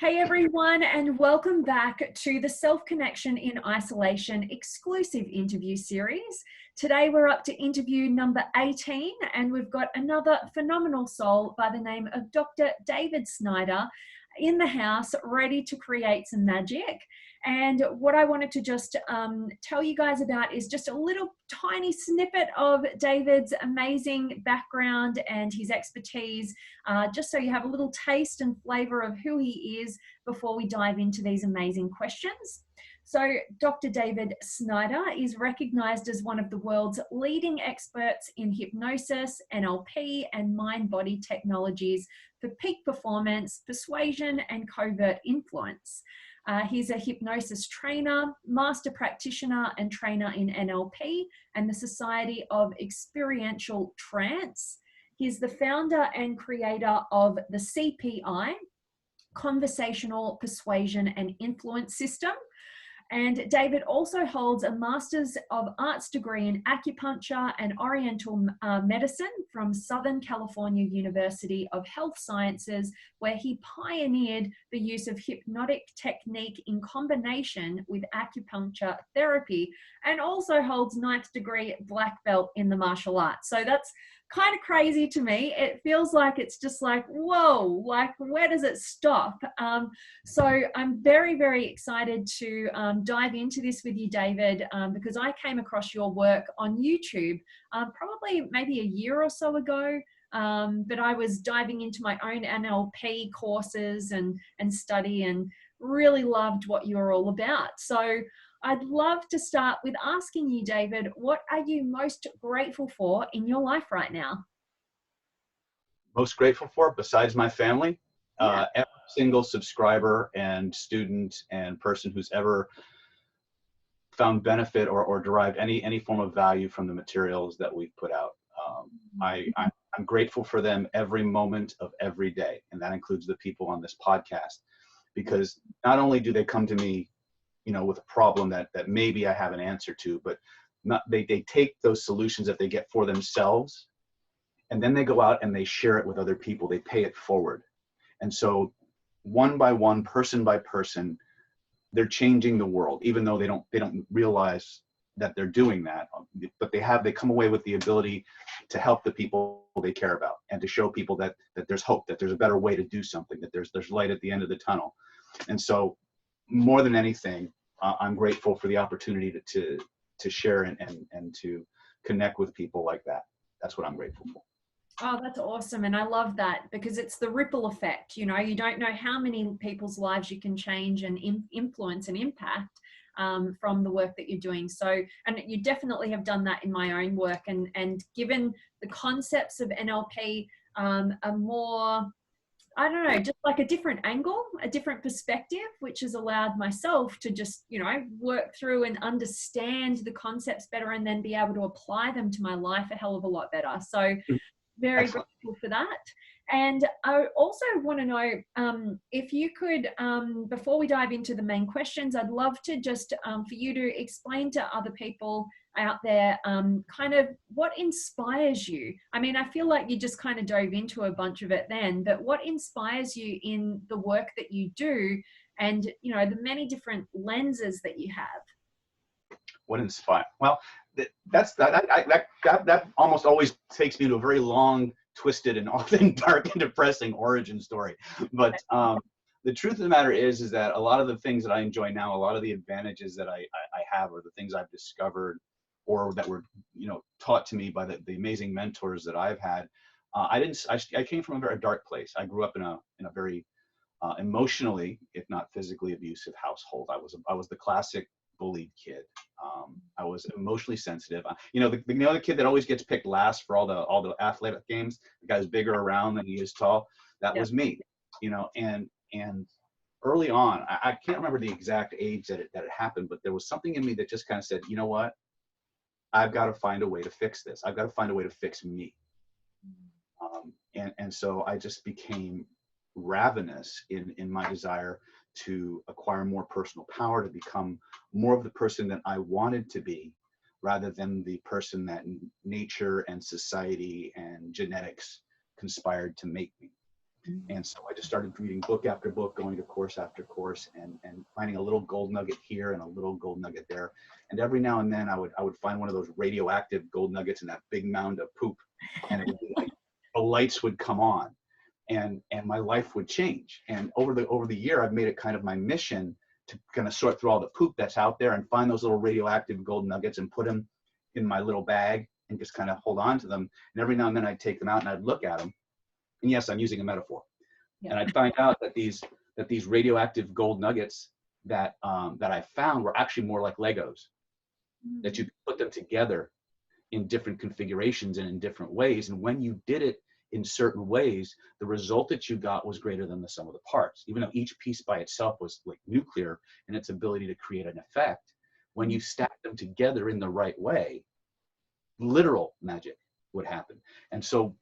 Hey everyone, and welcome back to the Self Connection in Isolation exclusive interview series. Today we're up to interview number 18, and we've got another phenomenal soul by the name of Dr. David Snyder in the house, ready to create some magic. And what I wanted to just tell you guys about is just a little tiny snippet of David's amazing background and his expertise, just so you have a little taste and flavor of who he is before we dive into these amazing questions. So Dr. David Snyder is recognized as one of the world's leading experts in hypnosis, NLP, and mind-body technologies for peak performance, persuasion, and covert influence. He's a hypnosis trainer, master practitioner, and trainer in NLP and the Society of Experiential Trance. He's the founder and creator of the CPI, Conversational Persuasion and Influence System. And David also holds a Master's of Arts degree in Acupuncture and Oriental Medicine from Southern California University of Health Sciences, where he pioneered the use of hypnotic technique in combination with acupuncture therapy, and also holds 9th degree black belt in the martial arts. So that's kind of crazy to me. It feels like it's just like, whoa, like where does it stop? So I'm very, very excited to dive into this with you, David, because I came across your work on YouTube probably maybe a year or so ago. But I was diving into my own NLP courses and study, and really loved what you're all about. So I'd love to start with asking you, David, what are you most grateful for in your life right now? Most grateful for, besides my family, Yeah. every single subscriber and student and person who's ever found benefit or derived any form of value from the materials that we've put out. I'm grateful for them every moment of every day, and that includes the people on this podcast, because not only do they come to me, with a problem that maybe I have an answer to, but they take those solutions that they get for themselves, and then they go out and they share it with other people. They pay it forward. And so one by one, person by person, they're changing the world, even though they don't realize that they're doing that. But they come away with the ability to help the people they care about, and to show people that there's hope, that there's a better way to do something, that there's light at the end of the tunnel. And so more than anything, I'm grateful for the opportunity to share and to connect with people like that. That's what I'm grateful for. Oh, that's awesome. And I love that, because it's the ripple effect. You don't know how many people's lives you can change and influence and impact from the work that you're doing. So, and you definitely have done that in my own work, and given the concepts of NLP are more, I don't know, just like a different angle, a different perspective, which has allowed myself to just, work through and understand the concepts better, and then be able to apply them to my life a hell of a lot better. So very Excellent. grateful for that. And I also want to know if you could, before we dive into the main questions, I'd love to just for you to explain to other people out there kind of what inspires you. I mean, I feel like you just kind of dove into a bunch of it then, but what inspires you in the work that you do, and the many different lenses that you have? What inspires? Well, that almost always takes me to a very long, twisted, and often dark and depressing origin story. But the truth of the matter is that a lot of the things that I enjoy now, a lot of the advantages that I have, or the things I've discovered, or that were taught to me by the amazing mentors that I've had, I came from a very dark place. I grew up in a very emotionally, if not physically, abusive household. I was the classic bullied kid. I was emotionally sensitive. The other kid that always gets picked last for all the athletic games, the guy's bigger around than he is tall. That was me. And early on, I can't remember the exact age that it happened, but there was something in me that just kind of said, you know what? I've got to find a way to fix this. I've got to find a way to fix me. And so I just became ravenous in my desire to acquire more personal power, to become more of the person that I wanted to be, rather than the person that nature and society and genetics conspired to make me. And so I just started reading book after book, going to course after course, and finding a little gold nugget here and a little gold nugget there. And every now and then I would find one of those radioactive gold nuggets in that big mound of poop, and it would be like the lights would come on, and my life would change. And over the year, I've made it kind of my mission to kind of sort through all the poop that's out there and find those little radioactive gold nuggets and put them in my little bag and just kind of hold on to them. And every now and then I'd take them out and I'd look at them. And yes, I'm using a metaphor. Yeah. And I'd find out that these radioactive gold nuggets that I found were actually more like Legos, that you could put them together in different configurations and in different ways. And when you did it in certain ways, the result that you got was greater than the sum of the parts. Even though each piece by itself was like nuclear in its ability to create an effect, when you stack them together in the right way, literal magic would happen. And so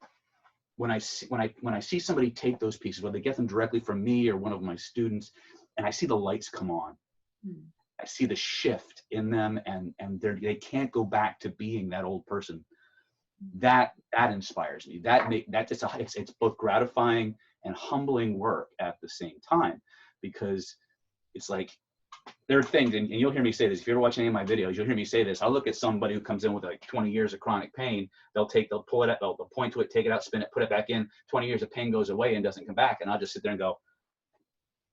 when I see somebody take those pieces, whether they get them directly from me or one of my students, and I see the lights come on, I see the shift in them, and they can't go back to being that old person. That inspires me. It's both gratifying and humbling work at the same time, because it's like, there are things, and you'll hear me say this, if you ever watch any of my videos, you'll hear me say this. I'll look at somebody who comes in with like 20 years of chronic pain. They'll pull it out, they'll point to it, take it out, spin it, put it back in. 20 years of pain goes away and doesn't come back. And I'll just sit there and go,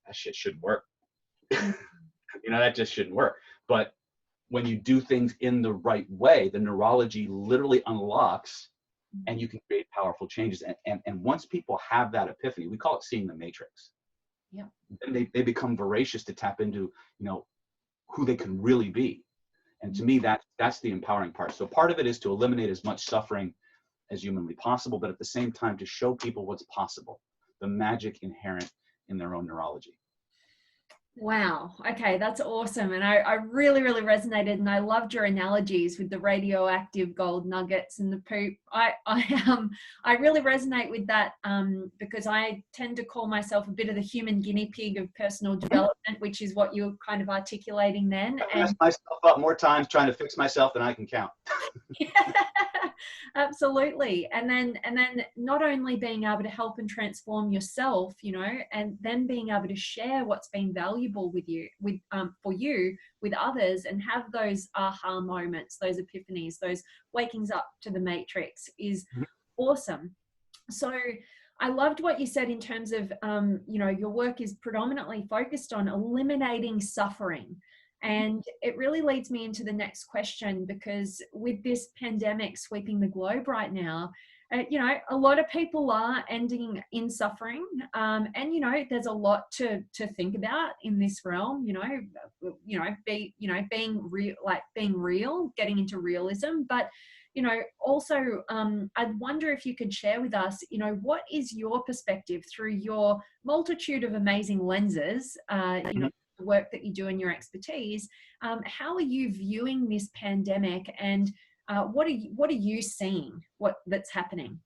that shit shouldn't work. That just shouldn't work. But when you do things in the right way, the neurology literally unlocks and you can create powerful changes. And once people have that epiphany, we call it seeing the matrix. Yeah. And they become voracious to tap into, who they can really be. And to me, that's the empowering part. So part of it is to eliminate as much suffering as humanly possible, but at the same time to show people what's possible, the magic inherent in their own neurology. Wow. Okay, that's awesome. And I really, really resonated, and I loved your analogies with the radioactive gold nuggets and the poop. I really resonate with that because I tend to call myself a bit of the human guinea pig of personal development, which is what you're kind of articulating then. I messed myself up more times trying to fix myself than I can count. Yeah, absolutely. And then not only being able to help and transform yourself, and then being able to share what's been valuable for you with others, and have those aha moments, those epiphanies, those wakings up to the matrix is awesome. So I loved what you said in terms of your work is predominantly focused on eliminating suffering. And it really leads me into the next question, because with this pandemic sweeping the globe right now, a lot of people are ending in suffering. And, there's a lot to think about in this realm, being real, getting into realism. But, also, I'd wonder if you could share with us, what is your perspective through your multitude of amazing lenses, the work that you do and your expertise. How are you viewing this pandemic, and what are you seeing that's happening?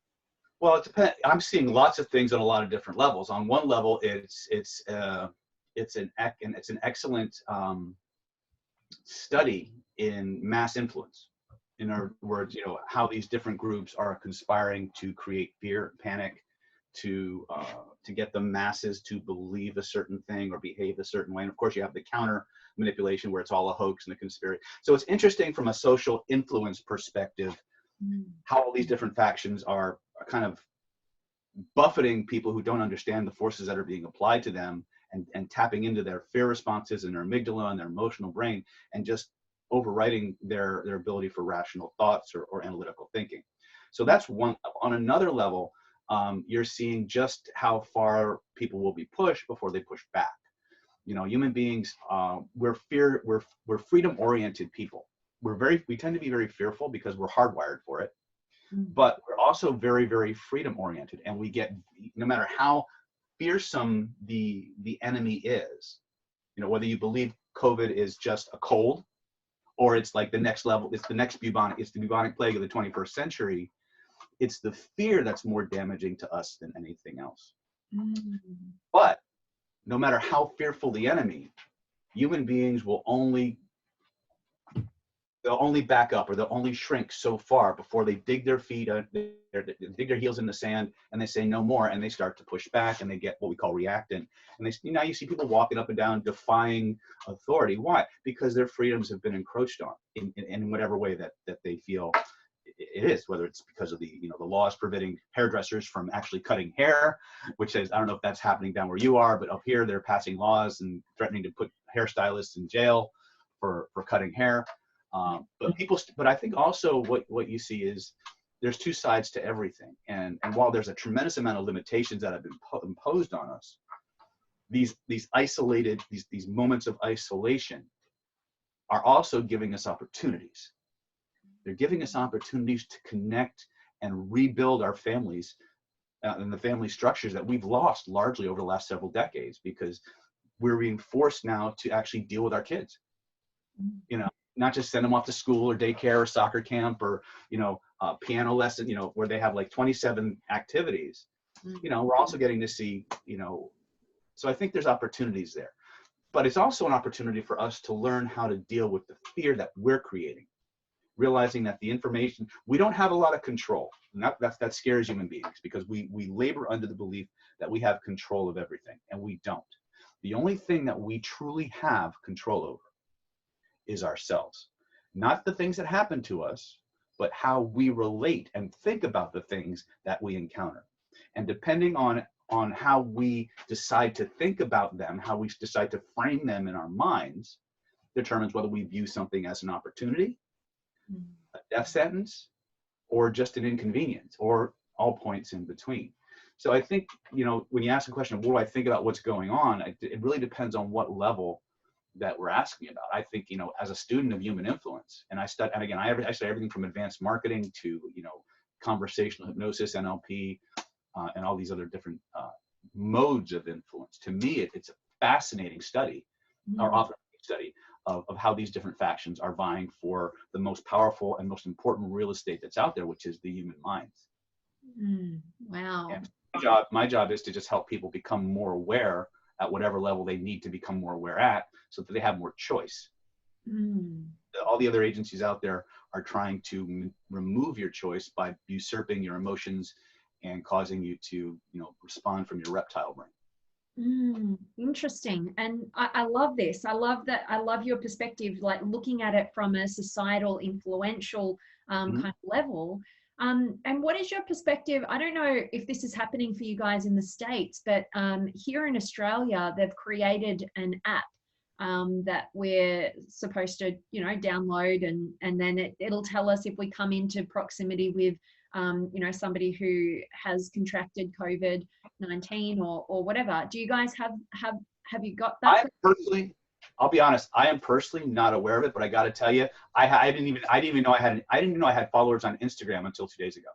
Well, it depends. I'm seeing lots of things on a lot of different levels. On one level, it's an excellent study in mass influence. In other words, how these different groups are conspiring to create fear, panic, to get the masses to believe a certain thing or behave a certain way. And of course, you have the counter manipulation where it's all a hoax and a conspiracy. So it's interesting from a social influence perspective how all these different factions are kind of buffeting people who don't understand the forces that are being applied to them, and tapping into their fear responses and their amygdala and their emotional brain, and just overriding their ability for rational thoughts or analytical thinking. So that's one. On another level, you're seeing just how far people will be pushed before they push back. Human beings, we're freedom-oriented people. We tend to be very fearful because we're hardwired for it, but we're also very, very freedom-oriented, and we get, no matter how fearsome the enemy is, whether you believe COVID is just a cold, or it's like the next level, it's the bubonic plague of the 21st century. It's the fear that's more damaging to us than anything else. But no matter how fearful the enemy, human beings will only they'll only back up, or they'll only shrink so far before they dig their feet, they dig their heels in the sand, and they say no more, and they start to push back, and they get what we call reactant. And now you see people walking up and down defying authority. Why? Because their freedoms have been encroached on in whatever way that they feel it is, whether it's because of the laws forbidding hairdressers from actually cutting hair, which is, I don't know if that's happening down where you are, but up here they're passing laws and threatening to put hairstylists in jail for cutting hair. But I think also what you see is there's two sides to everything. And while there's a tremendous amount of limitations that have been imposed on us, these isolated, these moments of isolation are also giving us opportunities. They're giving us opportunities to connect and rebuild our families and the family structures that we've lost largely over the last several decades, because we're being forced now to actually deal with our kids. Not just send them off to school or daycare or soccer camp or, piano lesson, where they have like 27 activities. We're also getting to see, so I think there's opportunities there. But it's also an opportunity for us to learn how to deal with the fear that we're creating, realizing that the information, we don't have a lot of control. And that scares human beings, because we labor under the belief that we have control of everything, and we don't. The only thing that we truly have control over is ourselves. Not the things that happen to us, but how we relate and think about the things that we encounter. And depending on how we decide to think about them, how we decide to frame them in our minds, determines whether we view something as an opportunity, a death sentence, or just an inconvenience, or all points in between. So I think, when you ask the question of what do I think about what's going on, it really depends on what level that we're asking about. I think, as a student of human influence, and I study everything from advanced marketing to, conversational hypnosis, NLP, and all these other different modes of influence. To me, it's a fascinating study, or often study of how these different factions are vying for the most powerful and most important real estate that's out there, which is the human minds. Wow. And my job is to just help people become more aware at whatever level they need to become more aware at, so that they have more choice. All the other agencies out there are trying to remove your choice by usurping your emotions and causing you to, respond from your reptile brain. Interesting. And I love this. I love your perspective, like looking at it from a societal, influential kind of level. And what is your perspective? I don't know if this is happening for you guys in the States, but here in Australia, they've created an app that we're supposed to, download, and then it'll tell us if we come into proximity with, somebody who has contracted COVID-19 or whatever. Do you guys have you got that? I'll be honest, I am personally not aware of it, but I got to tell you, I didn't even know I had followers on Instagram until 2 days ago.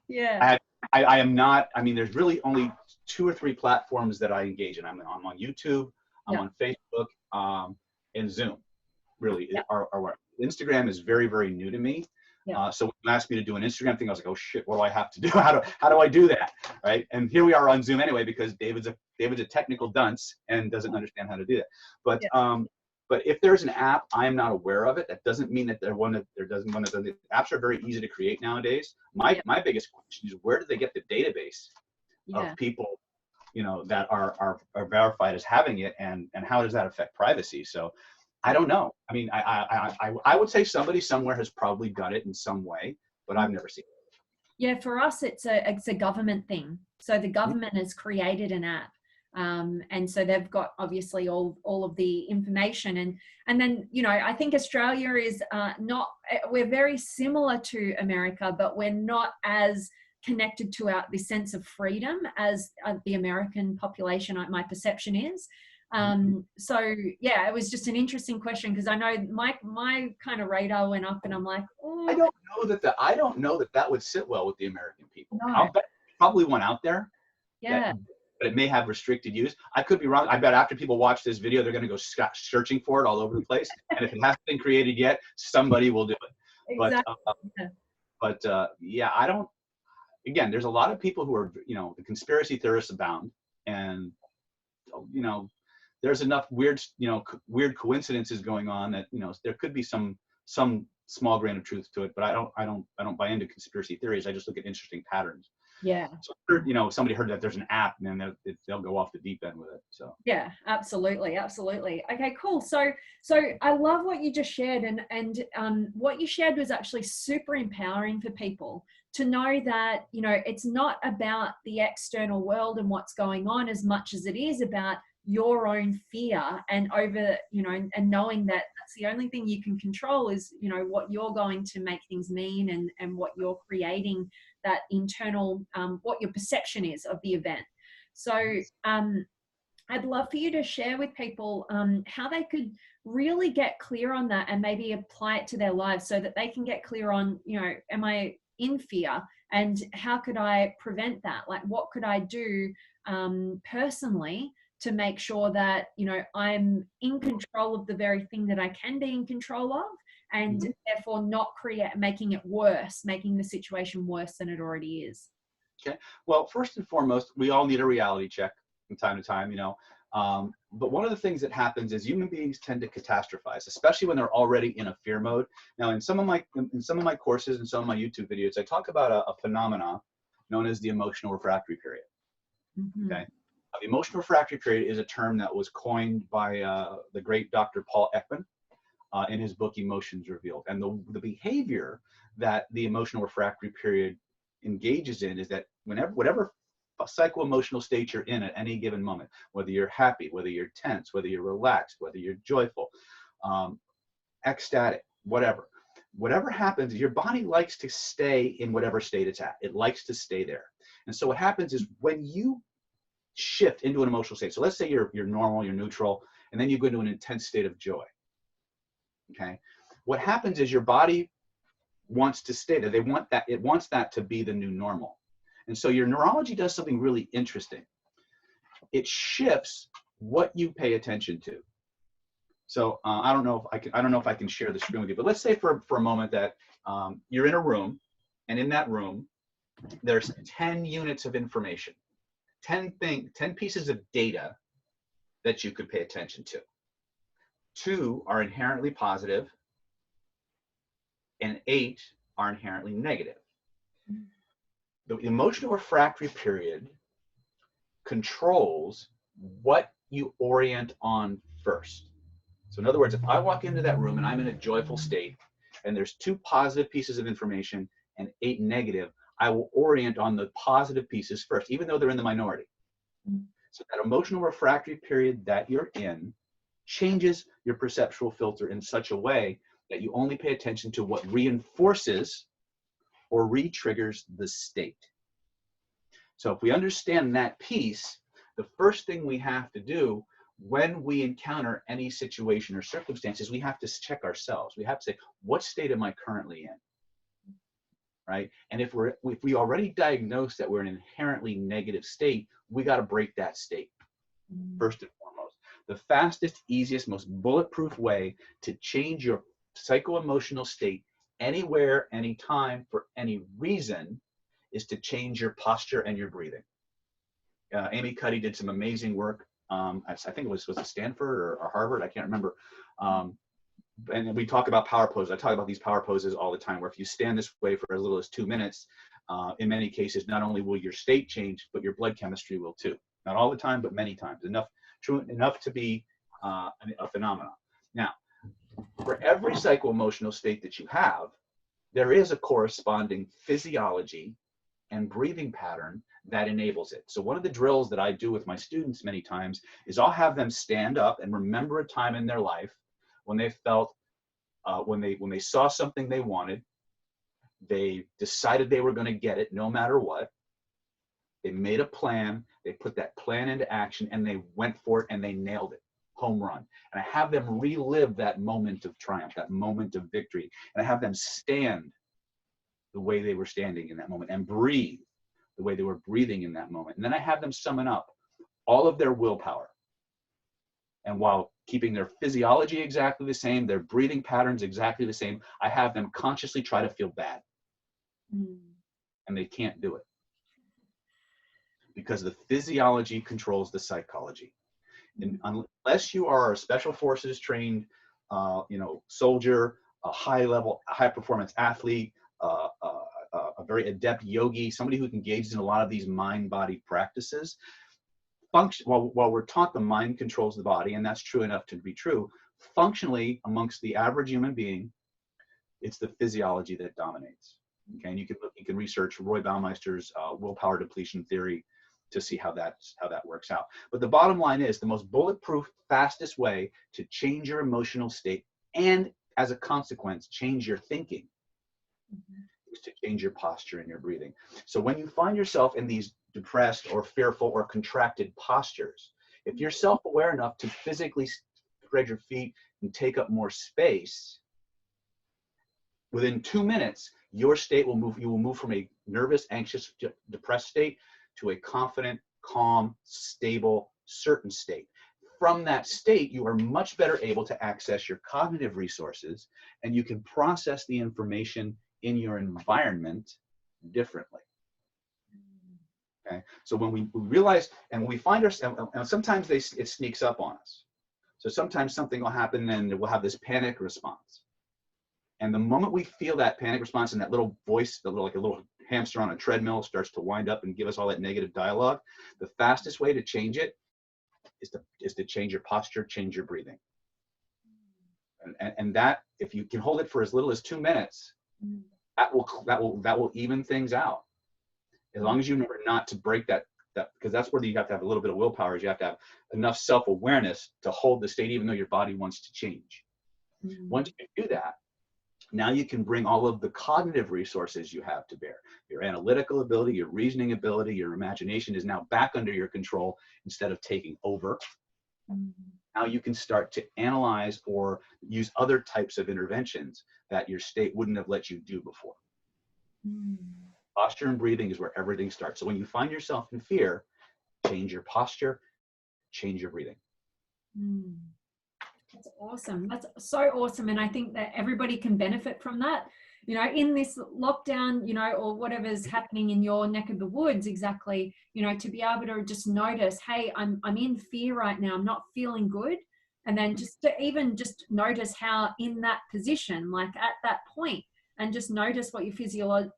Yeah. I am not. I mean, there's really only 2 or 3 platforms that I engage in. I'm on YouTube, I'm on Facebook, and Zoom. Really, Instagram is very, very new to me. So when you asked me to do an Instagram thing, I was like, oh shit, what do I have to do? How do I do that? Right? And here we are on Zoom anyway, because David's a technical dunce and doesn't understand how to do that. But if there's an app, I am not aware of it. That doesn't mean that the apps are very easy to create nowadays. My biggest question is, where do they get the database of people, that are verified as having it, and how does that affect privacy? So I don't know. I mean, I would say somebody somewhere has probably done it in some way, but I've never seen it. Yeah, for us, it's a government thing. So the government has created an app, and so they've got obviously all of the information, and then I think Australia is not. We're very similar to America, but we're not as connected to this sense of freedom as the American population. My perception is. So yeah, it was just an interesting question, because I know my kind of radar went up, and I'm like, oh. I don't know that would sit well with the American people. No. I'll bet there's probably one out there. Yeah. But it may have restricted use. I could be wrong. I bet after people watch this video, they're going to go searching for it all over the place. And if it hasn't been created yet, somebody will do it. Exactly. But I don't. Again, there's a lot of people who are, the conspiracy theorists abound, and there's enough weird, weird coincidences going on that, there could be some small grain of truth to it, but I don't buy into conspiracy theories. I just look at interesting patterns. Yeah. So, somebody heard that there's an app, and then they'll go off the deep end with it. So yeah, absolutely. Okay, cool. So I love what you just shared, and what you shared was actually super empowering for people to know that, it's not about the external world and what's going on as much as it is about your own fear, and and knowing that that's the only thing you can control is, what you're going to make things mean, and what you're creating, that internal, what your perception is of the event. So I'd love for you to share with people how they could really get clear on that and maybe apply it to their lives, so that they can get clear on, am I in fear, and how could I prevent that? Like, what could I do personally to make sure that, I'm in control of the very thing that I can be in control of, and therefore not making it worse, making the situation worse than it already is. Okay. Well, first and foremost, we all need a reality check from time to time, but one of the things that happens is human beings tend to catastrophize, especially when they're already in a fear mode. Now, in some of my courses and some of my YouTube videos, I talk about a phenomena known as the emotional refractory period. Okay. The emotional refractory period is a term that was coined by the great Dr. Paul Ekman in his book Emotions Revealed. And the behavior that the emotional refractory period engages in is that whatever psycho-emotional state you're in at any given moment, whether you're happy, whether you're tense, whether you're relaxed, whether you're joyful, ecstatic, whatever happens, your body likes to stay in whatever state it's at. It likes to stay there. And so what happens is when you shift into an emotional state, so let's say you're normal, you're neutral, and then you go into an intense state of joy. Okay, what happens is your body wants to stay there. It wants that to be the new normal. And so your neurology does something really interesting. It shifts what you pay attention to. So I don't know if I can share the screen with you, but let's say for a moment that you're in a room, and in that room there's 10 units of information, 10 pieces of data that you could pay attention to. 2 are inherently positive, and 8 are inherently negative. The emotional refractory period controls what you orient on first. So in other words, if I walk into that room and I'm in a joyful state, and there's 2 positive pieces of information and 8 negative, I will orient on the positive pieces first, even though they're in the minority. So that emotional refractory period that you're in changes your perceptual filter in such a way that you only pay attention to what reinforces or re-triggers the state. So if we understand that piece, the first thing we have to do when we encounter any situation or circumstances, we have to check ourselves. We have to say, what state am I currently in? Right? And if we already diagnosed that we're in an inherently negative state, we got to break that state first and foremost. The fastest, easiest, most bulletproof way to change your psycho-emotional state anywhere, anytime, for any reason is to change your posture and your breathing. Amy Cuddy did some amazing work. I think it was it Stanford or Harvard? I can't remember. And we talk about power poses. I talk about these power poses all the time, where if you stand this way for as little as 2 minutes, in many cases, not only will your state change, but your blood chemistry will too. Not all the time, but many times. Enough to be a phenomenon. Now, for every psycho-emotional state that you have, there is a corresponding physiology and breathing pattern that enables it. So one of the drills that I do with my students many times is I'll have them stand up and remember a time in their life when they felt, when they saw something they wanted, they decided they were going to get it no matter what. They made a plan, they put that plan into action, and they went for it and they nailed it. Home run. And I have them relive that moment of triumph, that moment of victory. And I have them stand the way they were standing in that moment and breathe the way they were breathing in that moment. And then I have them summon up all of their willpower. And while keeping their physiology exactly the same, their breathing patterns exactly the same, I have them consciously try to feel bad. And they can't do it. Because the physiology controls the psychology. And unless you are a special forces trained, soldier, a high performance athlete, a very adept yogi, somebody who engages in a lot of these mind-body practices, while we're taught the mind controls the body, and that's true enough to be true, functionally amongst the average human being, it's the physiology that dominates. Okay, and you can research Roy Baumeister's willpower depletion theory to see how that works out. But the bottom line is the most bulletproof, fastest way to change your emotional state and, as a consequence, change your thinking is to change your posture and your breathing. So when you find yourself in these depressed or fearful or contracted postures, if you're self-aware enough to physically spread your feet and take up more space, within 2 minutes, your state will move. You will move from a nervous, anxious, depressed state to a confident, calm, stable, certain state. From that state, you are much better able to access your cognitive resources, and you can process the information in your environment differently. Okay, so when we realize, and when we find ourselves, and sometimes it sneaks up on us. So sometimes something will happen and we'll have this panic response. And the moment we feel that panic response and that little voice, like a little hamster on a treadmill, starts to wind up and give us all that negative dialogue, the fastest way to change it is to change your posture, change your breathing. And that, if you can hold it for as little as 2 minutes, that will even things out. As long as you remember not to break that, because that's where you have to have a little bit of willpower. Is you have to have enough self-awareness to hold the state, even though your body wants to change. Once you do that, now you can bring all of the cognitive resources you have to bear. Your analytical ability, your reasoning ability, your imagination is now back under your control instead of taking over. Now you can start to analyze or use other types of interventions that your state wouldn't have let you do before. Posture and breathing is where everything starts. So when you find yourself in fear, change your posture, change your breathing. That's awesome. That's so awesome. And I think that everybody can benefit from that, in this lockdown, or whatever's happening in your neck of the woods, exactly, to be able to just notice, hey, I'm in fear right now. I'm not feeling good. And then just to even just notice how in that position, like at that point, and just notice what your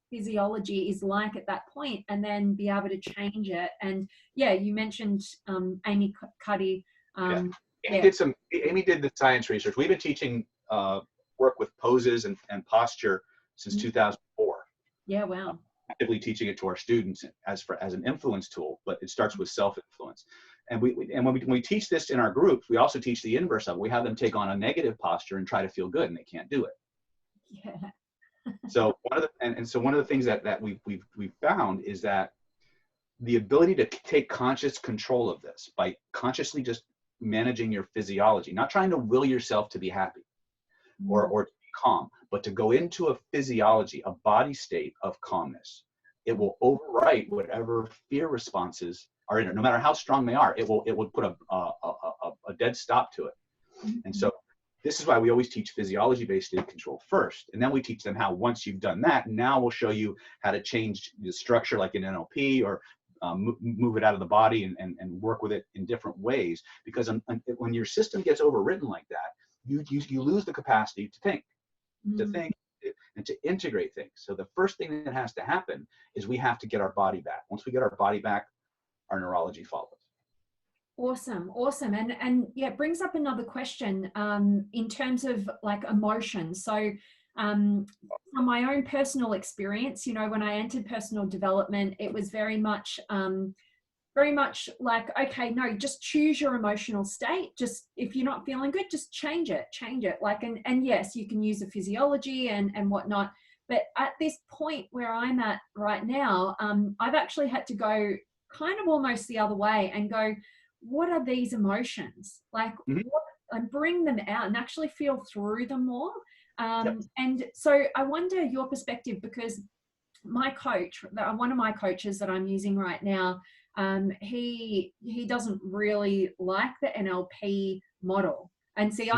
physiology is like at that point, and then be able to change it. And yeah, you mentioned Amy Cuddy. Amy did the science research. We've been teaching work with poses and posture since 2004. Yeah, wow. Actively teaching it to our students as an influence tool, but it starts with self-influence. And when we teach this in our groups, we also teach the inverse of it. We have them take on a negative posture and try to feel good, and they can't do it. Yeah. So one of the things that we've found is that the ability to take conscious control of this by consciously just managing your physiology, not trying to will yourself to be happy or to be calm, but to go into a physiology, a body state of calmness. It will overwrite whatever fear responses are in it, no matter how strong they are. It will put a dead stop to it. And so this is why we always teach physiology-based state control first, and then we teach them how, once you've done that, now we'll show you how to change the structure like in NLP, or move it out of the body and work with it in different ways. Because when your system gets overwritten like that, you lose the capacity to think, and to integrate things. So the first thing that has to happen is we have to get our body back. Once we get our body back, our neurology follows. Awesome. And yeah, it brings up another question in terms of like emotion. So from my own personal experience, when I entered personal development, it was very much like, okay, no, just choose your emotional state. Just, if you're not feeling good, just change it. Like, and yes, you can use the physiology and whatnot. But at this point where I'm at right now, I've actually had to go kind of almost the other way and go, what are these emotions? Like, and bring them out and actually feel through them more. And so I wonder your perspective, because my coach, one of my coaches that I'm using right now, he doesn't really like the NLP model. And see,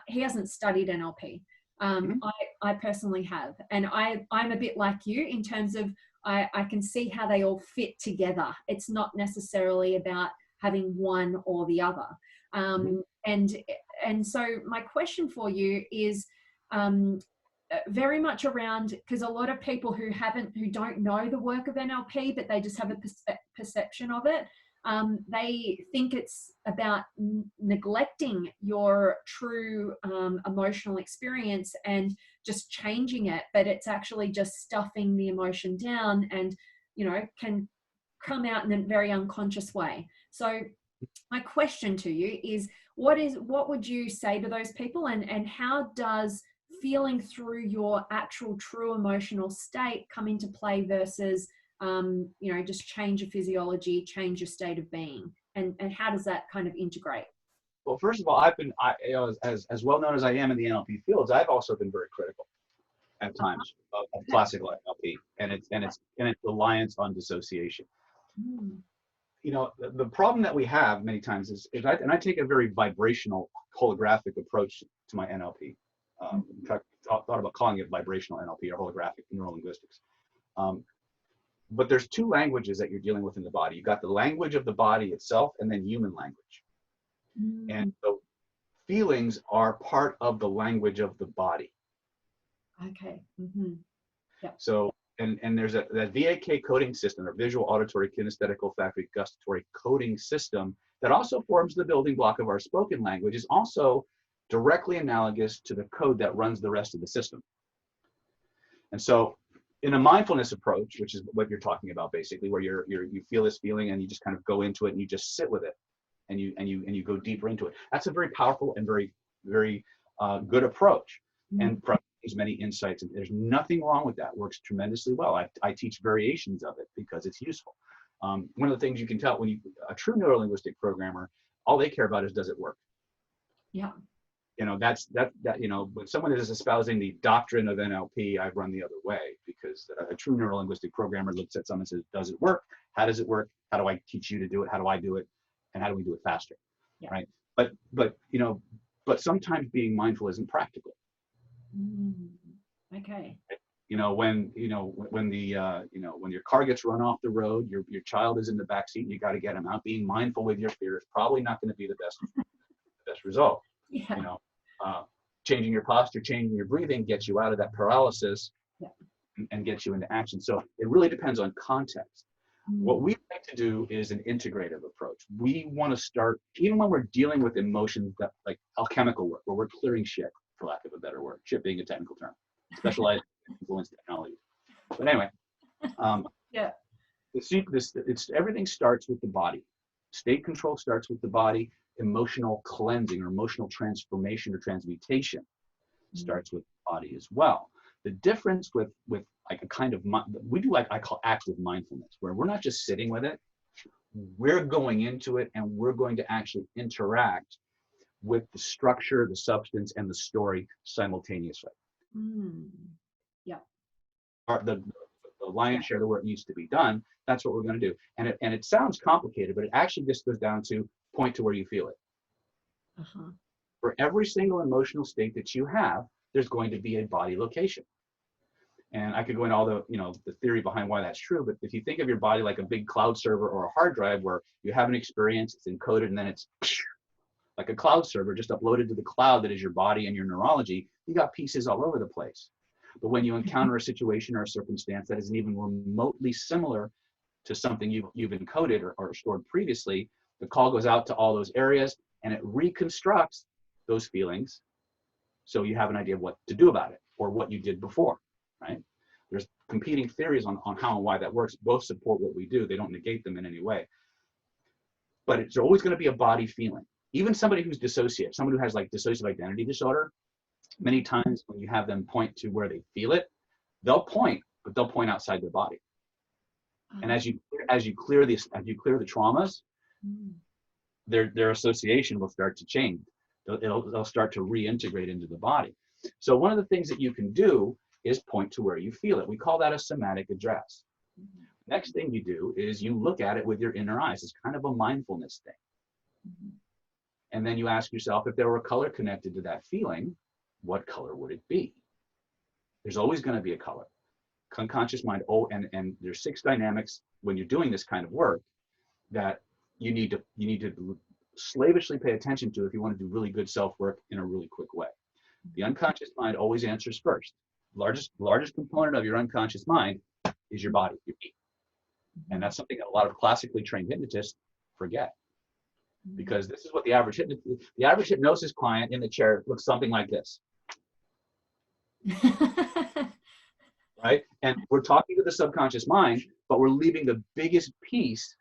he hasn't studied NLP. I personally have, and I'm a bit like you in terms of I can see how they all fit together. It's not necessarily about having one or the other. And so my question for you is very much around, because a lot of people who don't know the work of NLP, but they just have a perception of it. They think it's about neglecting your true emotional experience and just changing it, but it's actually just stuffing the emotion down, and can come out in a very unconscious way. So my question to you is, what would you say to those people, and how does feeling through your actual true emotional state come into play versus just change your physiology, change your state of being, and how does that kind of integrate? Well, first of all, as well known as I am in the NLP fields, I've also been very critical at times of classical NLP and its reliance on dissociation. The problem that we have many times is I take a very vibrational holographic approach to my NLP. In fact, thought about calling it vibrational NLP or holographic neurolinguistics. But there's two languages that you're dealing with in the body. You've got the language of the body itself, and then human language. And so feelings are part of the language of the body. Okay. Yep. So, and there's that VAK coding system, or visual, auditory, kinesthetic, olfactory, gustatory coding system, that also forms the building block of our spoken language, is also directly analogous to the code that runs the rest of the system. And so in a mindfulness approach, which is what you're talking about basically, where you feel this feeling and you just kind of go into it and you just sit with it and you go deeper into it. That's a very powerful and very, very good approach, and there's many insights, and there's nothing wrong with that. Works tremendously well. I teach variations of it because it's useful. One of the things you can tell when a true neurolinguistic programmer, all they care about is, does it work? Yeah. When someone is espousing the doctrine of NLP, I run the other way, because a true neurolinguistic programmer looks at someone and says, does it work? How does it work? How do I teach you to do it? How do I do it? And how do we do it faster? Yeah. Right. But sometimes being mindful isn't practical. Okay. When your car gets run off the road, your child is in the back seat, and you got to get him out. Being mindful with your fear is probably not going to be the best result. Yeah. Changing your posture, changing your breathing gets you out of that paralysis, yeah. and gets you into action. So it really depends on context. What we like to do is an integrative approach. We want to start, even when we're dealing with emotions, that like alchemical work, where we're clearing shit, for lack of a better word, shit being a technical term, specialized influence technology. But anyway, yeah. Everything starts with the body. State control starts with the body. Emotional cleansing or emotional transformation or transmutation starts with the body as well. The difference with like a kind of, we do like I call active mindfulness, where we're not just sitting with it, we're going into it, and we're going to actually interact with the structure, the substance, and the story simultaneously. Yeah. The lion's share of the work needs to be done. That's what we're going to do. And it sounds complicated, but it actually just goes down to point to where you feel it. For every single emotional state that you have, there's going to be a body location. And I could go into all the theory behind why that's true, but if you think of your body like a big cloud server or a hard drive, where you have an experience, it's encoded, and then it's like a cloud server just uploaded to the cloud that is your body and your neurology, you got pieces all over the place. But when you encounter a situation or a circumstance that isn't even remotely similar to something you've encoded or stored previously, the call goes out to all those areas, and it reconstructs those feelings, so you have an idea of what to do about it or what you did before, right? There's competing theories on how and why that works. Both support what we do. They don't negate them in any way. But it's always going to be a body feeling. Even somebody who's dissociative, someone who has like dissociative identity disorder, many times when you have them point to where they feel it, they'll point, but they'll point outside their body. And as you clear the traumas, their association will start to change. They'll start to reintegrate into the body. So one of the things that you can do is point to where you feel it. We call that a somatic address. Next thing you do is you look at it with your inner eyes. It's kind of a mindfulness thing. And then you ask yourself, if there were a color connected to that feeling, what color would it be? There's always going to be a color. Unconscious mind, and there's 6 dynamics when you're doing this kind of work that you need to slavishly pay attention to if you want to do really good self-work in a really quick way. The unconscious mind always answers first. Largest component of your unconscious mind is your body, your being. And that's something that a lot of classically trained hypnotists forget. Because this is what the average hypnosis client in the chair looks something like this. Right? And we're talking to the subconscious mind, but we're leaving the biggest piece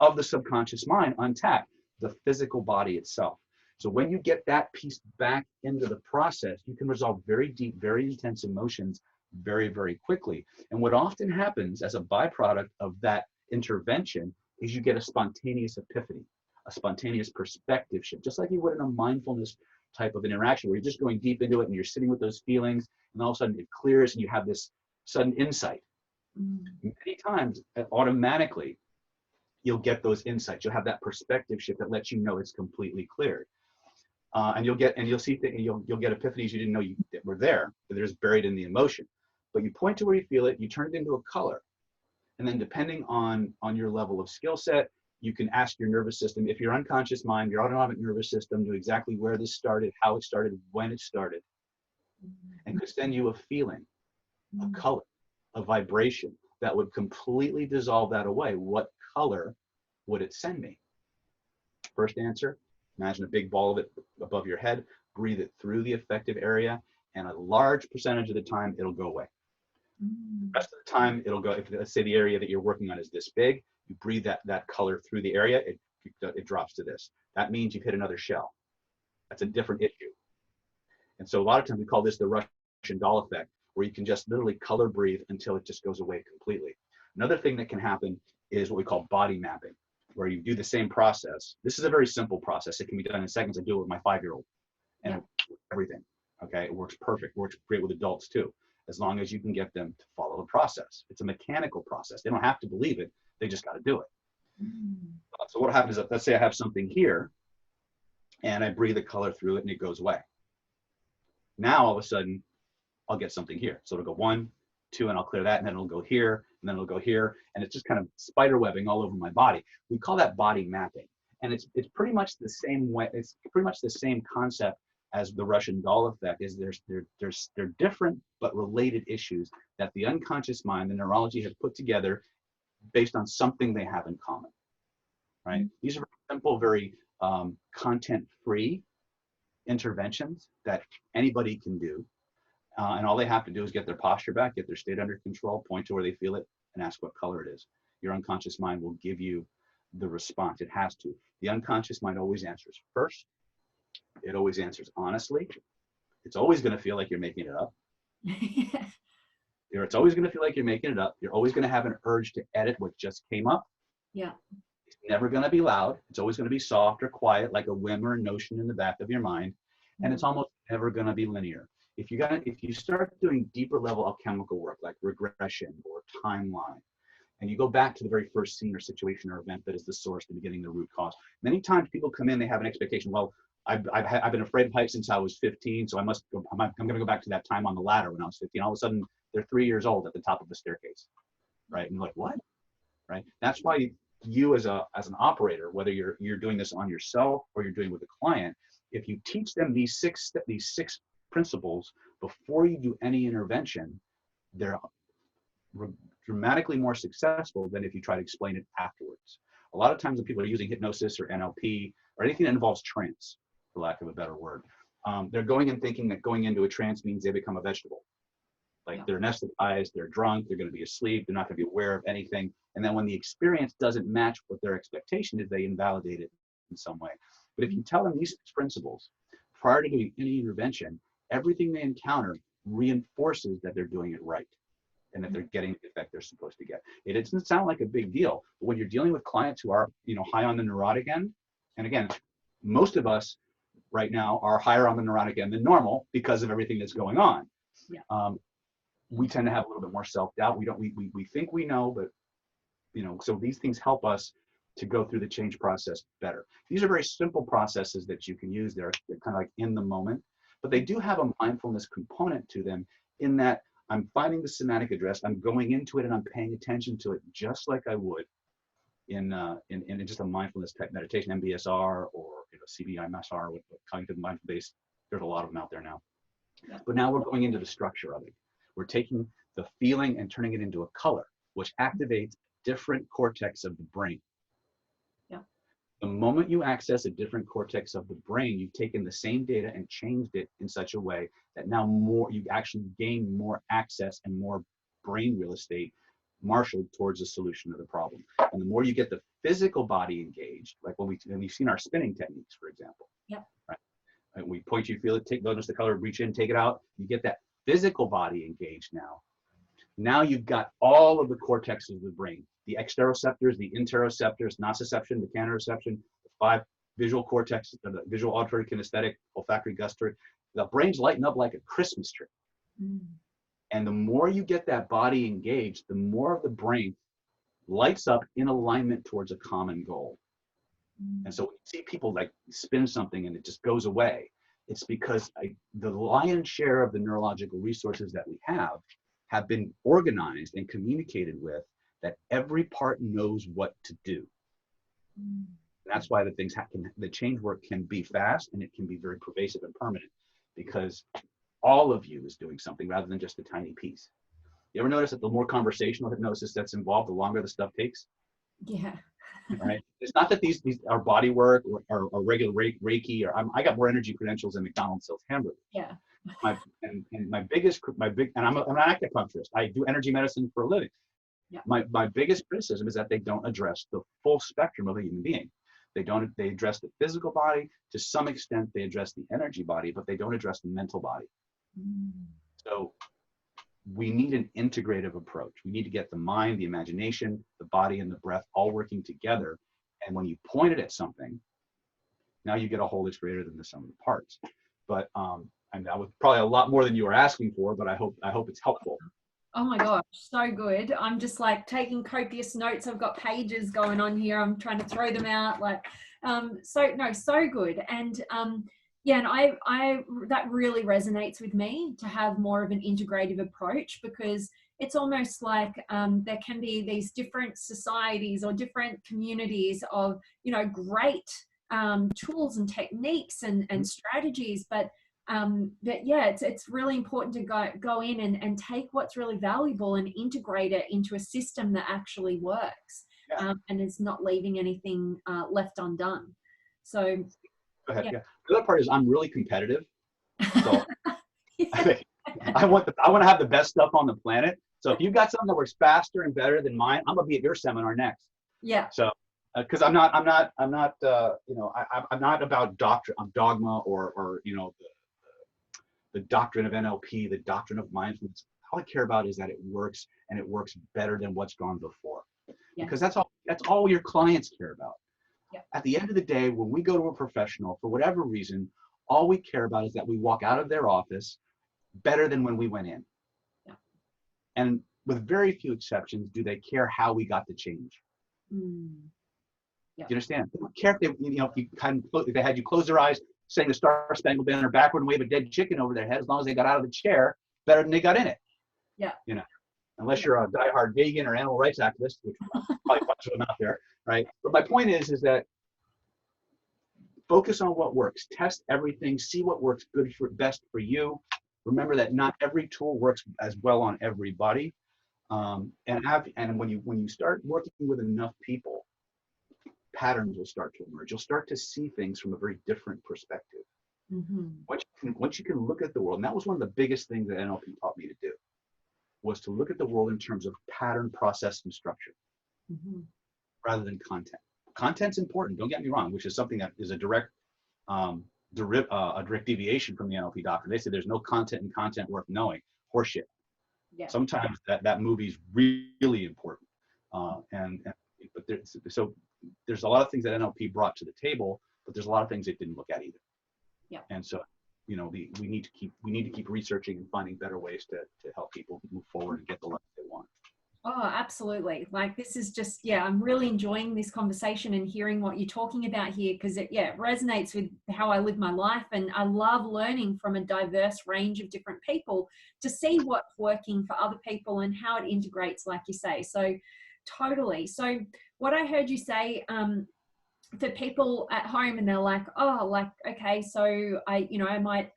of the subconscious mind untapped, the physical body itself. So when you get that piece back into the process, you can resolve very deep, very intense emotions very, very quickly. And what often happens as a byproduct of that intervention is you get a spontaneous epiphany, a spontaneous perspective shift, just like you would in a mindfulness type of an interaction where you're just going deep into it and you're sitting with those feelings, and all of a sudden it clears and you have this sudden insight. Many times, automatically, you'll get those insights. You'll have that perspective shift that lets you know it's completely cleared. And you'll get epiphanies you didn't know that were there, but they're just buried in the emotion. But you point to where you feel it, you turn it into a color. And then depending on your level of skill set, you can ask your nervous system, if your unconscious mind, your autonomic nervous system knew exactly where this started, how it started, when it started, and could send you a feeling, a color, a vibration that would completely dissolve that away. What color would it send me? First answer, imagine a big ball of it above your head, breathe it through the affected area, and a large percentage of the time, it'll go away. The rest of the time, it'll go, if let's say the area that you're working on is this big, you breathe that color through the area, it drops to this. That means you've hit another shell. That's a different issue. And so a lot of times we call this the Russian doll effect, where you can just literally color breathe until it just goes away completely. Another thing that can happen is what we call body mapping, where you do the same process. This is a very simple process. It can be done in seconds. I do it with my 5-year-old and everything. Okay, it works perfect. Works great with adults too, as long as you can get them to follow the process. It's a mechanical process. They don't have to believe it. They just got to do it. So what happens is, let's say I have something here and I breathe the color through it and it goes away. Now, all of a sudden, I'll get something here. So it'll go 1, 2, and I'll clear that, and then it'll go here, and then it'll go here, and it's just kind of spider webbing all over my body. We call that body mapping. And it's pretty much the same way, it's pretty much the same concept as the Russian doll effect. Is they're different but related issues that the unconscious mind, the neurology, has put together based on something they have in common, right? These are simple, very content-free interventions that anybody can do. And all they have to do is get their posture back, get their state under control, point to where they feel it, and ask what color it is. Your unconscious mind will give you the response. It has to. The unconscious mind always answers first. It always answers honestly. It's always going to feel like you're making it up. It's always going to feel like you're making it up. You're always going to have an urge to edit what just came up. Yeah. It's never going to be loud. It's always going to be soft or quiet, like a whim or a notion in the back of your mind. And it's almost never going to be linear. If you start doing deeper level alchemical work like regression or timeline, and you go back to the very first scene or situation or event that is the source, the beginning, the root cause. Many times people come in, they have an expectation. Well, I've been afraid of heights since I was 15, so I'm going to go back to that time on the ladder when I was 15. All of a sudden, they're 3 years old at the top of a staircase, right? And you're like, what? Right? That's why you as an operator, whether you're doing this on yourself or you're doing it with a client, if you teach them these six principles before you do any intervention, they're dramatically more successful than if you try to explain it afterwards. A lot of times when people are using hypnosis or NLP or anything that involves trance, for lack of a better word, they're going and thinking that going into a trance means they become a vegetable. Like they're anesthetized, they're drunk, they're going to be asleep, they're not going to be aware of anything. And then when the experience doesn't match what their expectation is, they invalidate it in some way. But if you tell them these 6 principles prior to doing any intervention, everything they encounter reinforces that they're doing it right and that they're getting the effect they're supposed to get. It doesn't sound like a big deal, but when you're dealing with clients who are, high on the neurotic end, and again, most of us right now are higher on the neurotic end than normal because of everything that's going on. Yeah. We tend to have a little bit more self-doubt. We think we know, but so these things help us to go through the change process better. These are very simple processes that you can use. They're kind of like in the moment, but they do have a mindfulness component to them in that I'm finding the somatic address, I'm going into it and I'm paying attention to it just like I would in just a mindfulness type meditation, MBSR or CBMSR with cognitive mindful based. There's a lot of them out there now. Yeah. But now we're going into the structure of it. We're taking the feeling and turning it into a color, which activates different cortex of the brain. Yeah. The moment you access a different cortex of the brain, you've taken the same data and changed it in such a way that now you actually gain more access and more brain real estate marshaled towards a solution of the problem. And the more you get the physical body engaged, like when we've seen our spinning techniques, for example. Yeah. Right? And we point, you feel it, notice the color, reach in, take it out. You get that physical body engaged now. Now you've got all of the cortexes of the brain, the exteroceptors, the interoceptors, nociception, the mechanoreception, the 5 visual cortexes, the visual, auditory, kinesthetic, olfactory, gustatory. The brain's lighting up like a Christmas tree. Mm. And the more you get that body engaged, the more of the brain lights up in alignment towards a common goal. And so when you see people like spin something and it just goes away, it's because the lion's share of the neurological resources that we have been organized and communicated with, that every part knows what to do. And that's why the change work can be fast and it can be very pervasive and permanent, because all of you is doing something rather than just a tiny piece. You ever notice that the more conversational hypnosis that's involved, the longer the stuff takes? Yeah. Right. It's not that these are body work or regular Reiki, or I got more energy credentials than McDonald's sells hamburgers. Yeah. And I'm an acupuncturist. I do energy medicine for a living. Yeah. My biggest criticism is that they don't address the full spectrum of a human being. They address the physical body to some extent. They address the energy body, but they don't address the mental body. So we need an integrative approach. We need to get the mind, the imagination, the body, and the breath all working together. And when you point it at something, now you get a whole that's greater than the sum of the parts. But and that was probably a lot more than you were asking for, but I hope it's helpful. Oh my gosh, so good. I'm just like taking copious notes. I've got pages going on here. I'm trying to throw them out. So good. And yeah, and I that really resonates with me, to have more of an integrative approach, because it's almost like there can be these different societies or different communities of, great tools and techniques and strategies, but yeah, it's really important to go in and take what's really valuable and integrate it into a system that actually works. Yeah. And is not leaving anything left undone. So go ahead. Yeah. The other part is I'm really competitive. So I want to have the best stuff on the planet. So if you've got something that works faster and better than mine, I'm gonna be at your seminar next. Yeah. So because I'm not about dogma or the doctrine of NLP, the doctrine of mindfulness. All I care about is that it works, and it works better than what's gone before. Yeah. Because that's all your clients care about. Yeah. At the end of the day, when we go to a professional, for whatever reason, all we care about is that we walk out of their office better than when we went in. Yeah. And with very few exceptions, do they care how we got the change? Yeah. Do you understand? They don't care if they had you close their eyes, saying the Star Spangled Banner backward and wave a dead chicken over their head, as long as they got out of the chair better than they got in it. Yeah. Unless you're a diehard vegan or animal rights activist, which probably a bunch of them out there, right? But my point is that focus on what works, test everything, see what works best for you. Remember that not every tool works as well on everybody, and when you start working with enough people, patterns will start to emerge. You'll start to see things from a very different perspective. Mm-hmm. Once you can look at the world, and that was one of the biggest things that NLP taught me to do, was to look at the world in terms of pattern, process, and structure, mm-hmm. rather than content. Content's important, don't get me wrong, which is something that is a direct deviation from the NLP doctrine. They say there's no content in content worth knowing. Horseshit. Yeah. Sometimes that movie's really important, but there's a lot of things that NLP brought to the table, but there's a lot of things it didn't look at either. Yeah. And so, we need to keep researching and finding better ways to help people move forward and get the life they want. Oh, absolutely. Like, this is just, I'm really enjoying this conversation and hearing what you're talking about here, because it resonates with how I live my life. And I love learning from a diverse range of different people to see what's working for other people and how it integrates, like you say. So totally. So what I heard you say, for people at home, and they're like, oh, like, okay, so I might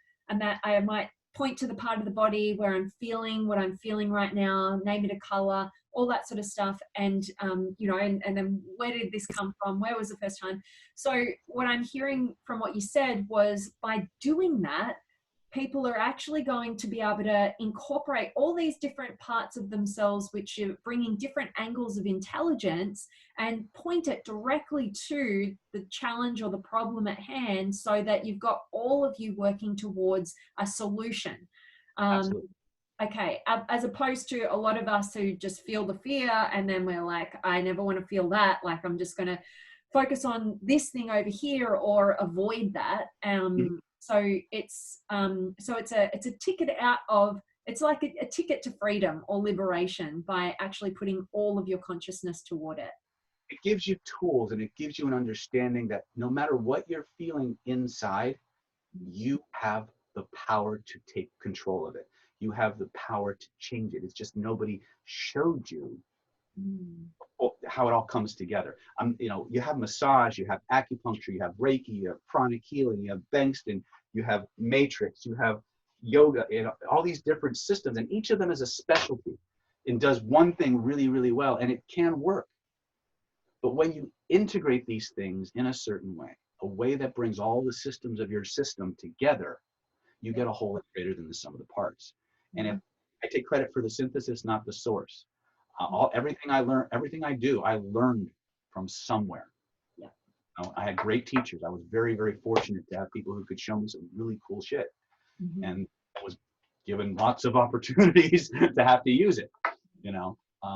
point to the part of the body where I'm feeling what I'm feeling right now, name it a color, all that sort of stuff. And, and then where did this come from? Where was the first time? So what I'm hearing from what you said was, by doing that, people are actually going to be able to incorporate all these different parts of themselves, which are bringing different angles of intelligence, and point it directly to the challenge or the problem at hand, so that you've got all of you working towards a solution. Absolutely. Okay, as opposed to a lot of us who just feel the fear, and then we're like, I never want to feel that, like I'm just going to focus on this thing over here or avoid that. So it's a ticket out of, it's like a ticket to freedom or liberation, by actually putting all of your consciousness toward it. It gives you tools, and it gives you an understanding that no matter what you're feeling inside, you have the power to take control of it. You have the power to change it. It's just nobody showed you how it all comes together. You have massage, you have acupuncture, you have Reiki, you have pranic healing, you have Bengston, you have Matrix, you have yoga, all these different systems, and each of them is a specialty and does one thing really, really well, and it can work. But when you integrate these things in a certain way, a way that brings all the systems of your system together, you get a whole lot greater than the sum of the parts. And if I take credit for the synthesis, not the source. Everything I learned, everything I do, I learned from somewhere. Yeah. I had great teachers. I was very, very fortunate to have people who could show me some really cool shit. And I was given lots of opportunities to have to use it,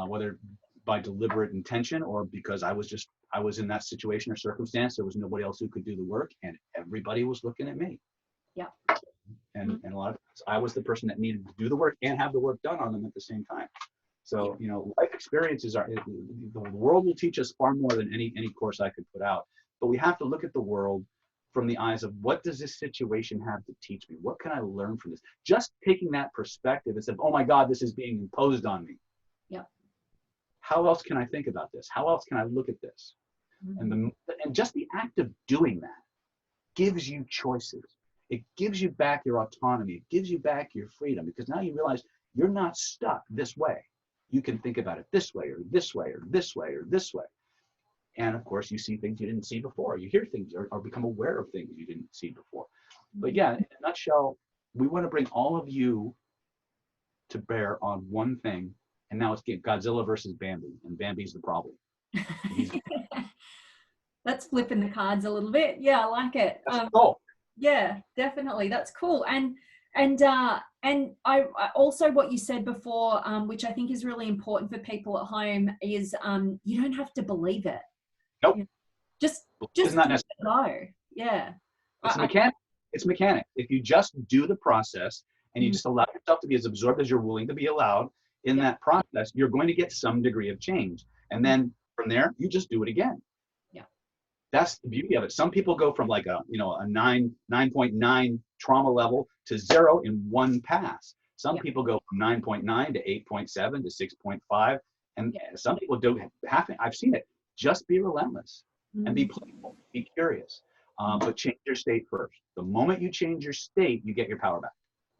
whether by deliberate intention or because I was in that situation or circumstance. There was nobody else who could do the work, and everybody was looking at me. Yeah. And a lot of times I was the person that needed to do the work and have the work done on them at the same time. So, life experiences the world will teach us far more than any course I could put out. But we have to look at the world from the eyes of, what does this situation have to teach me? What can I learn from this? Just taking that perspective and saying, oh my God, this is being imposed on me. Yeah. How else can I think about this? How else can I look at this? And just the act of doing that gives you choices. It gives you back your autonomy. It gives you back your freedom, because now you realize you're not stuck this way. You can think about it this way, or this way, or this way, or this way. And of course, you see things you didn't see before. You hear things or become aware of things you didn't see before. But yeah, in a nutshell, we want to bring all of you to bear on one thing. And now it's Godzilla versus Bambi, and Bambi's the problem. That's flipping the cards a little bit. Yeah, I like it. That's cool. Yeah, definitely. That's cool. And I also, what you said before, which I think is really important for people at home, is you don't have to believe it. Nope. Just not necessary. go. Yeah. It's mechanic. It's mechanic. If you just do the process and you just allow yourself to be as absorbed as you're willing to be allowed in that process, you're going to get some degree of change. And then from there, you just do it again. Yeah. That's the beauty of it. Some people go from like a 9.9 trauma level to 0 in one pass. Some people go from 9.9 to 8.7 to 6.5. And some people don't have to. I've seen it. Just be relentless and be playful, be curious, but change your state first. The moment you change your state, you get your power back.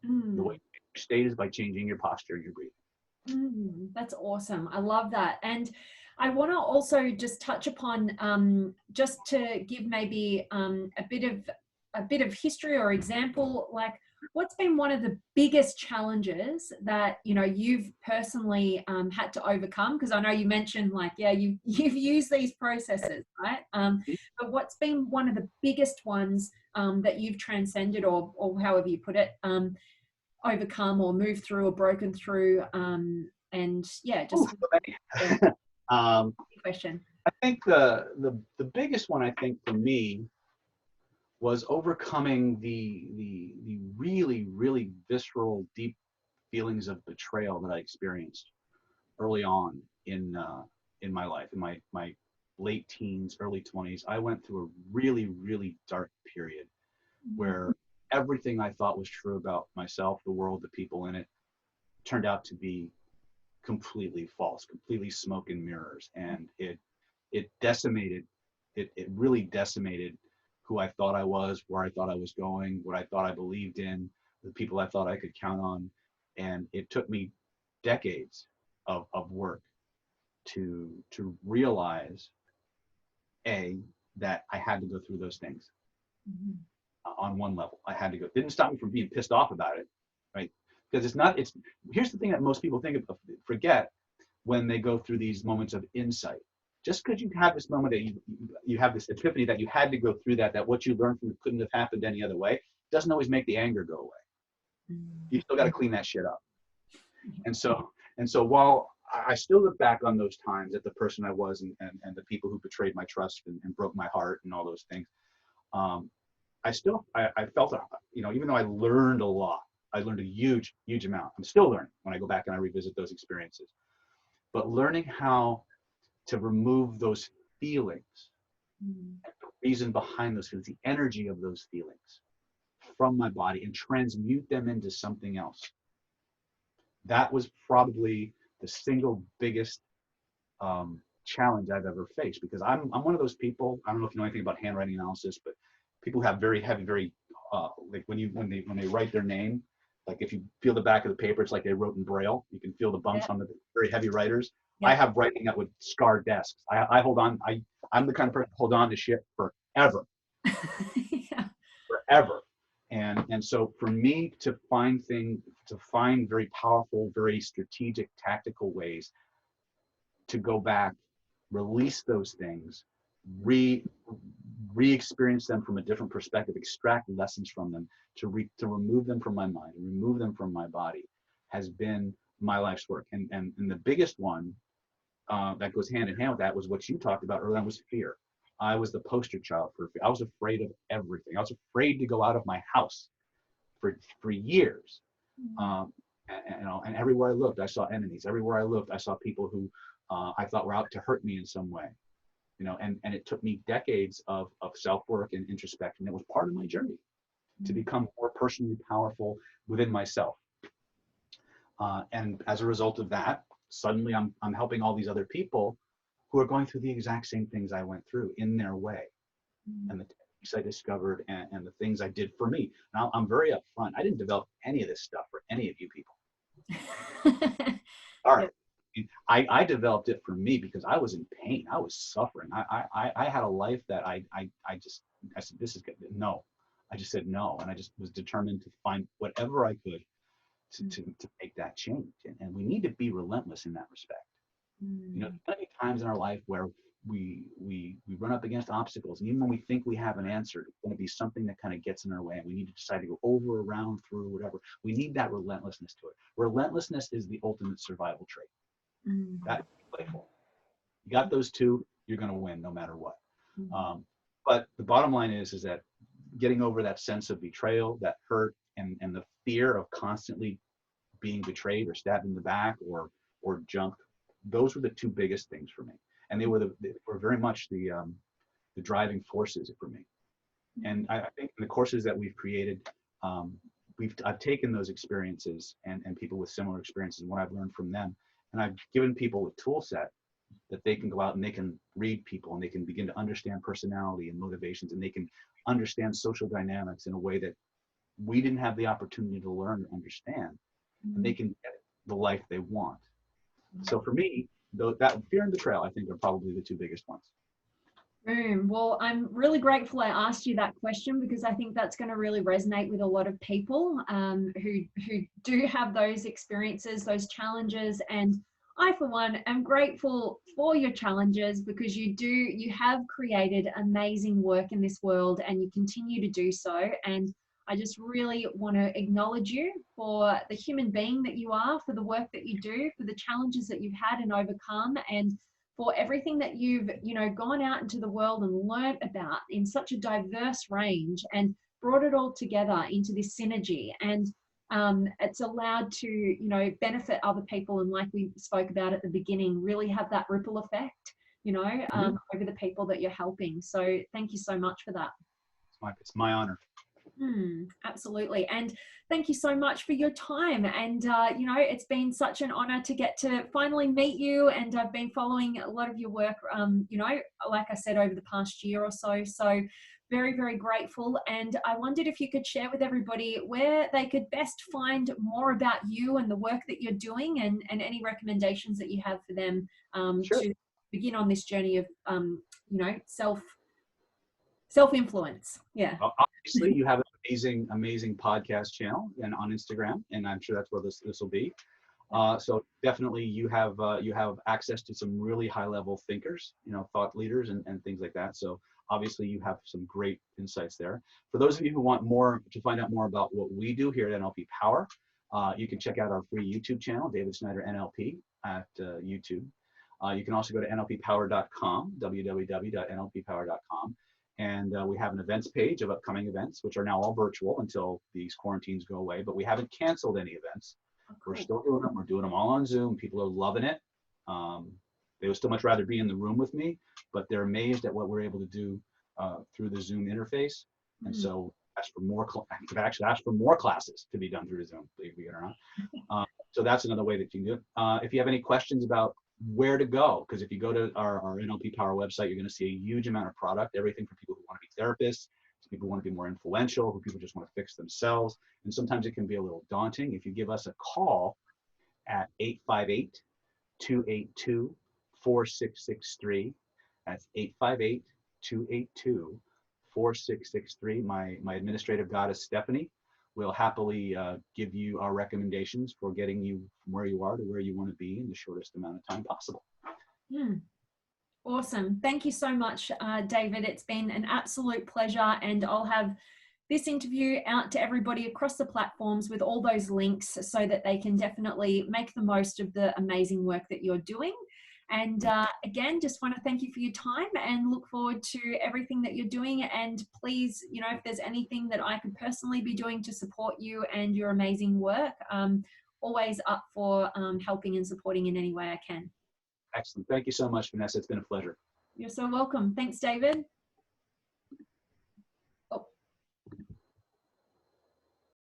The way you change your state is by changing your posture and your breathing. That's awesome. I love that. And I want to also just touch upon, just to give maybe a bit of history or example, like, what's been one of the biggest challenges that you've personally had to overcome? Because I know you mentioned, like, you've used these processes, right? But what's been one of the biggest ones that you've transcended, or however you put it, overcome or moved through or broken through? And just question. I think the biggest one, I think, for me, was overcoming the really, really visceral, deep feelings of betrayal that I experienced early on in my life, in my late teens, early 20s. I went through a really, really dark period where everything I thought was true about myself, the world, the people in it, turned out to be completely false, completely smoke and mirrors. And it it decimated, it really decimated who I thought I was, where I thought I was going, what I thought I believed in, the people I thought I could count on. And it took me decades of work to realize, that I had to go through those things. On one level, I had to go. It didn't stop me from being pissed off about it, right? Because here's the thing that most people forget when they go through these moments of insight. Just because you have this moment that you have this epiphany that you had to go through that what you learned from it couldn't have happened any other way, doesn't always make the anger go away. You still got to clean that shit up. And so while I still look back on those times at the person I was and the people who betrayed my trust and broke my heart and all those things, I felt, even though I learned a lot, I learned a huge amount. I'm still learning when I go back and I revisit those experiences. But learning how to remove those feelings, and the reason behind those feelings, the energy of those feelings from my body and transmute them into something else. That was probably the single biggest challenge I've ever faced, because I'm one of those people. I don't know if you know anything about handwriting analysis, but people who have very heavy, like when they write their name, like if you feel the back of the paper, it's like they wrote in Braille. You can feel the bumps on the very heavy writers. I have writing that would scar desks. I hold on. I'm the kind of person who hold on to shit forever. Forever. And so for me to find very powerful, very strategic, tactical ways to go back, release those things, re-experience them from a different perspective, extract lessons from them, to remove them from my mind, remove them from my body, has been my life's work. And the biggest one that goes hand in hand with that was what you talked about earlier, was fear. I was the poster child for fear. I was afraid of everything. I was afraid to go out of my house for years. And everywhere I looked, I saw enemies. Everywhere I looked, I saw people who I thought were out to hurt me in some way. And it took me decades of self-work and introspection. It was part of my journey to become more personally powerful within myself. And as a result of that, suddenly I'm helping all these other people who are going through the exact same things I went through in their way. And the techniques I discovered and the things I did for me. Now, I'm very upfront. I didn't develop any of this stuff for any of you people. All right. I developed it for me because I was in pain. I was suffering. I had a life that I said, this is good. No. I just said no. And I just was determined to find whatever I could to make that change. And we need to be relentless in that respect. There's many times in our life where we run up against obstacles, and even when we think we have an answer, it's going to be something that kind of gets in our way, and we need to decide to go over, around, through, whatever. We need that relentlessness to it. Relentlessness is the ultimate survival trait. That's playful. You got those two, you're going to win no matter what. But the bottom line is that getting over that sense of betrayal, that hurt, and the fear of constantly being betrayed or stabbed in the back or jumped, those were the two biggest things for me. And they were very much the driving forces for me. And I think in the courses that we've created, I've taken those experiences and people with similar experiences and what I've learned from them, and I've given people a tool set that they can go out and they can read people, and they can begin to understand personality and motivations, and they can understand social dynamics in a way that we didn't have the opportunity to learn or understand, and they can get the life they want. So for me, that fear and betrayal, I think, are probably the two biggest ones. Boom. Well, I'm really grateful I asked you that question, because I think that's going to really resonate with a lot of people who do have those experiences, those challenges. And I, for one, am grateful for your challenges, because you have created amazing work in this world, and you continue to do so. And I just really want to acknowledge you for the human being that you are, for the work that you do, for the challenges that you've had and overcome, and for everything that you've, gone out into the world and learned about in such a diverse range, and brought it all together into this synergy. And it's allowed to, benefit other people. And like we spoke about at the beginning, really have that ripple effect, over the people that you're helping. So thank you so much for that. It's my honor. Absolutely. And thank you so much for your time. And, it's been such an honor to get to finally meet you. And I've been following a lot of your work, like I said, over the past year or so. So very, very grateful. And I wondered if you could share with everybody where they could best find more about you and the work that you're doing, and any recommendations that you have for them Sure. to begin on this journey of, self-influence. Yeah. Obviously, you have an amazing podcast channel and on Instagram, and I'm sure that's where this will be. So definitely you have access to some really high level thinkers, thought leaders and things like that. So obviously you have some great insights there. For those of you who want to find out more about what we do here at NLP Power, you can check out our free YouTube channel, David Snyder NLP, at YouTube. You can also go to nlppower.com, www.nlppower.com. And we have an events page of upcoming events, which are now all virtual until these quarantines go away, but we haven't canceled any events. We're still doing them. We're doing them all on Zoom. People are loving it. They would still much rather be in the room with me, but they're amazed at what we're able to do through the Zoom interface. And so I've actually asked for more classes to be done through Zoom, believe it or not. So that's another way that you can do it. If you have any questions about where to go, because if you go to our NLP Power website, you're going to see a huge amount of product, everything from people who want to be therapists, to people who want to be more influential, who people just want to fix themselves. And sometimes it can be a little daunting. If you give us a call at 858-282-4663, that's 858-282-4663. My administrative goddess, Stephanie, will happily give you our recommendations for getting you from where you are to where you want to be in the shortest amount of time possible. Awesome. Thank you so much, David. It's been an absolute pleasure, and I'll have this interview out to everybody across the platforms with all those links so that they can definitely make the most of the amazing work that you're doing. And again, just want to thank you for your time and look forward to everything that you're doing. And please, if there's anything that I could personally be doing to support you and your amazing work, always up for helping and supporting in any way I can. Excellent. Thank you so much, Vanessa. It's been a pleasure. You're so welcome. Thanks, David.